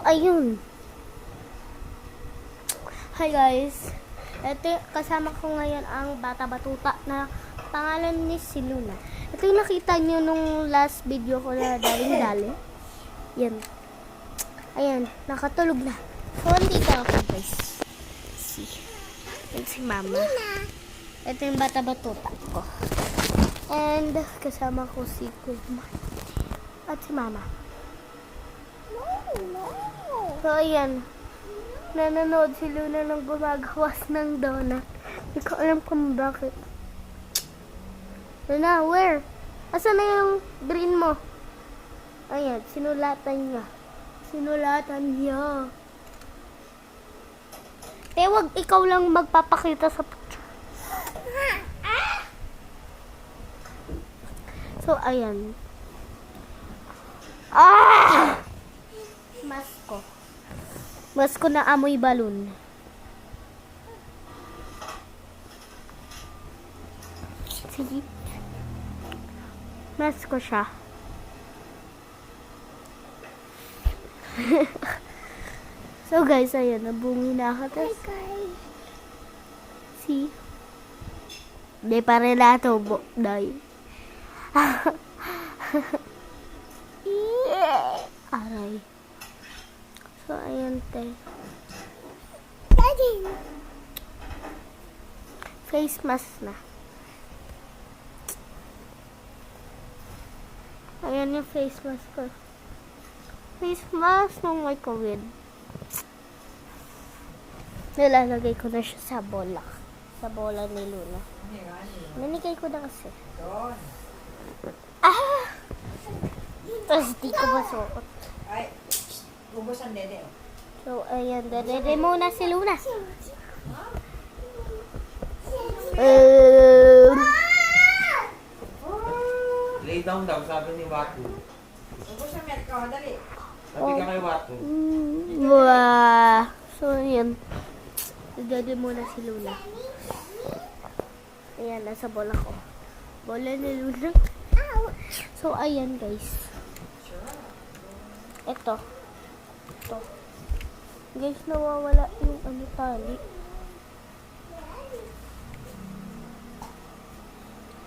ayun. Hi guys. Ito, kasama ko ngayon ang bata batuta na pangalan ni si Luna. Ito yung nakita nyo nung last video ko na daling-daling. Yan. Ayan, nakatulog na. So, andito ako guys. Yan si Mama. Ito yung bata batuta ko. And kasama ko si Kuma at si Mama. So, ayan. Nanonood si Luna ng gumagawas ng donut. Hindi ko alam kung bakit. Luna, where? Asan na yung green mo? Ayan, sinulatan niya. Sinulatan niya. Wag ikaw lang magpapakita sa picture. So, ayan. Masko. Masko na amoy balon. Sige. Masko siya. So guys, ayan. Nabungi na ako. Hi guys. See? Di pa rin nato. Dahil. Aray. So, ayan, te. Daddy! Face mask na. Ayan yung face mask ko. Face mask nung may COVID. Nilalagay ko na siya sa bola. Sa bola ni Luna. Nanigay ko na kasi. Tapos di ko masuot. Ay, ubos ang dede. So, ayan. Dede muna si Luna. Lay down daw, sabi ni Watu. Ubos ang merkaw, dali. Sabi ka kay Watu. Wow. So, ayan. Dede muna si Luna. Ayan, nasa bola ko. Bola ni Luna. So, ayan guys. Ito. Guys, nawawala yung tali.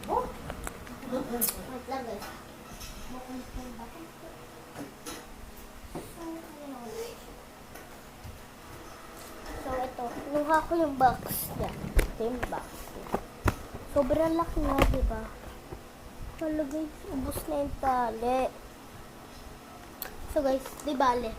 Wait lang guys. So, ito. Nuha ko yung box niya. Ito yung box niya. Sobrang laki nga, diba? Wala guys, ubos na yung tali. So guys, di bale.